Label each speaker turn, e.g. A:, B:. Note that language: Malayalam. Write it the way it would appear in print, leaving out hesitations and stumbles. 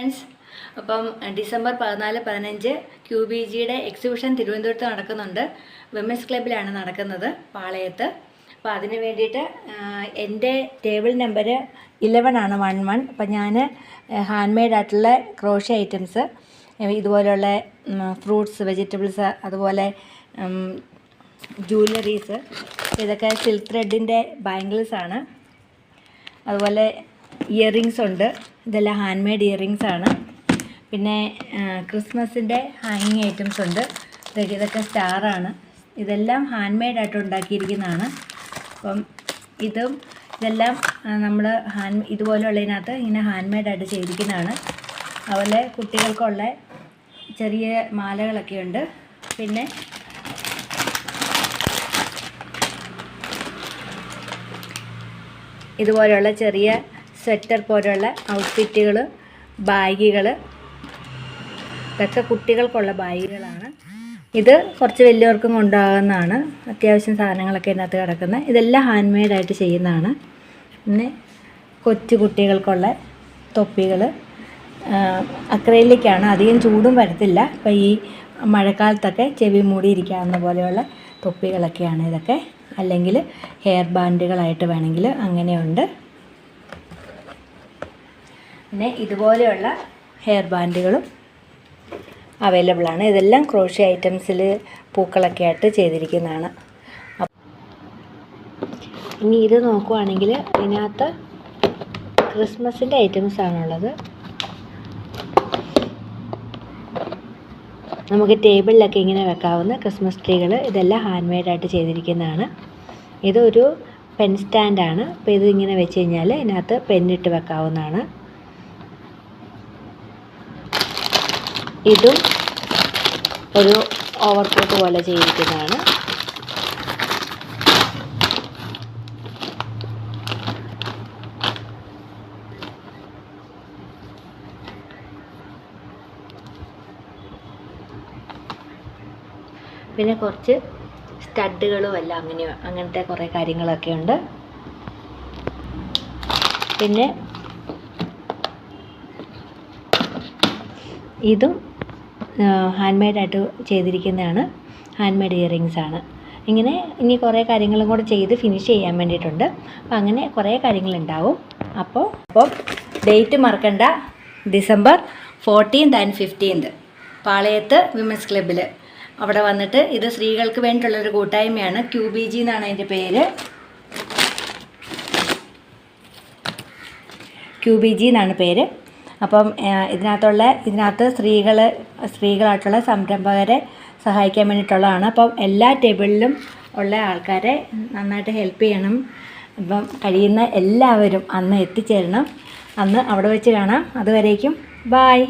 A: ഫ്രണ്ട്സ്, അപ്പം ഡിസംബർ 14-15 QBGയുടെ എക്സിബിഷൻ തിരുവനന്തപുരത്ത് നടക്കുന്നുണ്ട്. വിമൻസ് ക്ലബ്ബിലാണ് നടക്കുന്നത്, പാളയത്ത്. അപ്പോൾ അതിന് വേണ്ടിയിട്ട് എൻ്റെ ടേബിൾ നമ്പർ 11 ആണ്, 11. അപ്പം ഞാൻ ഹാൻഡ് മെയ്ഡ് ആയിട്ടുള്ള ക്രോഷ്യ ഐറ്റംസ്, ഇതുപോലെയുള്ള ഫ്രൂട്ട്സ്, വെജിറ്റബിൾസ്, അതുപോലെ ജ്വല്ലറീസ്, ഇതൊക്കെ സിൽക്ക് ത്രെഡിൻ്റെ ബാംഗിൾസാണ്. അതുപോലെ ഇയറിങ്സ് ഉണ്ട്, ഇതെല്ലാം ഹാൻഡ് മെയ്ഡ് ഇയറിങ്സ് ആണ്. പിന്നെ ക്രിസ്മസിൻ്റെ ഹാങ്ങിങ് ഐറ്റംസ് ഉണ്ട്, ഇതൊക്കെ സ്റ്റാറാണ്. ഇതെല്ലാം ഹാൻഡ് മെയ്ഡായിട്ട് ഉണ്ടാക്കിയിരിക്കുന്നതാണ്. അപ്പം ഇതെല്ലാം നമ്മൾ ഇതുപോലെയുള്ളതിനകത്ത് ഇങ്ങനെ ഹാൻഡ് മെയ്ഡായിട്ട് ചെയ്തിരിക്കുന്നതാണ്. അതുപോലെ കുട്ടികൾക്കുള്ള ചെറിയ മാലകളൊക്കെ ഉണ്ട്. പിന്നെ ഇതുപോലെയുള്ള ചെറിയ സ്വെറ്റർ പോലെയുള്ള ഔട്ട്ഫിറ്റുകൾ, ബാഗുകൾ, ഇതൊക്കെ കുട്ടികൾക്കുള്ള ബാഗുകളാണ്. ഇത് കുറച്ച് വലിയവർക്കും കൊണ്ടുപോകുന്നതാണ്. അത്യാവശ്യം സാധനങ്ങളൊക്കെ ഇതിനകത്ത് കിടക്കുന്നത്. ഇതെല്ലാം ഹാൻഡ് മെയ്ഡായിട്ട് ചെയ്യുന്നതാണ്. പിന്നെ കൊച്ചു കുട്ടികൾക്കുള്ള തൊപ്പികൾ അക്രൈലിക്കാണ്, അധികം ചൂടും വരത്തില്ല. അപ്പോൾ ഈ മഴക്കാലത്തൊക്കെ ചെവി മൂടിയിരിക്കാവുന്ന പോലെയുള്ള തൊപ്പികളൊക്കെയാണ് ഇതൊക്കെ. അല്ലെങ്കിൽ ഹെയർ ബാൻഡുകളായിട്ട് വേണമെങ്കിൽ അങ്ങനെയുണ്ട്. പിന്നെ ഇതുപോലെയുള്ള ഹെയർ ബാൻഡുകളും അവൈലബിൾ ആണ്. ഇതെല്ലാം ക്രോഷ്യ ഐറ്റംസിൽ പൂക്കളൊക്കെ ആയിട്ട് ചെയ്തിരിക്കുന്നതാണ്. ഇനി ഇത് നോക്കുവാണെങ്കിൽ ഇതിനകത്ത് ക്രിസ്മസിൻ്റെ ഐറ്റംസ് ആണുള്ളത്. നമുക്ക് ടേബിളിലൊക്കെ ഇങ്ങനെ വെക്കാവുന്ന ക്രിസ്മസ് ട്രീകൾ, ഇതെല്ലാം ഹാൻഡ് മെയ്ഡായിട്ട് ചെയ്തിരിക്കുന്നതാണ്. ഇതൊരു പെൻ സ്റ്റാൻഡാണ്. അപ്പോൾ ഇത് ഇങ്ങനെ വെച്ച് കഴിഞ്ഞാൽ ഇതിനകത്ത് പെന്നിട്ട് വെക്കാവുന്നതാണ്. ഇതും ഒരു ഓവർകോട്ട് പോലെ ചെയ്തിരിക്കുന്നതാണ്. പിന്നെ കുറച്ച് സ്റ്റഡുകളും എല്ലാം അങ്ങനത്തെ കുറേ കാര്യങ്ങളൊക്കെ ഉണ്ട്. പിന്നെ ഇതും ഹാൻഡ് മെയ്ഡായിട്ട് ചെയ്തിരിക്കുന്നതാണ്, ഹാൻഡ് മെയ്ഡ് ഇയറിങ്സ് ആണ്. ഇനി കുറേ കാര്യങ്ങളും കൂടെ ചെയ്ത് ഫിനിഷ് ചെയ്യാൻ വേണ്ടിയിട്ടുണ്ട്. അപ്പോൾ അങ്ങനെ കുറേ കാര്യങ്ങളുണ്ടാവും. അപ്പോൾ ഡേറ്റ് മറക്കണ്ട, December 14th and 15th പാളയത്ത് women's ക്ലബ്ബിൽ. അവിടെ വന്നിട്ട്, ഇത് സ്ത്രീകൾക്ക് വേണ്ടിയിട്ടുള്ളൊരു കൂട്ടായ്മയാണ്. QBG എന്നാണ് അതിൻ്റെ പേര്. QBG എന്നാണ് പേര്. അപ്പം ഇതിനകത്ത് സ്ത്രീകളായിട്ടുള്ള സംരംഭകരെ സഹായിക്കാൻ വേണ്ടിയിട്ടുള്ളതാണ്. അപ്പം എല്ലാ ടേബിളിലും ഉള്ള ആൾക്കാരെ നന്നായിട്ട് ഹെൽപ്പ് ചെയ്യണം. അപ്പം കഴിയുന്ന എല്ലാവരും അന്ന് എത്തിച്ചേരണം. അന്ന് അവിടെ വെച്ച് കാണാം. അതുവരേക്കും ബായ്.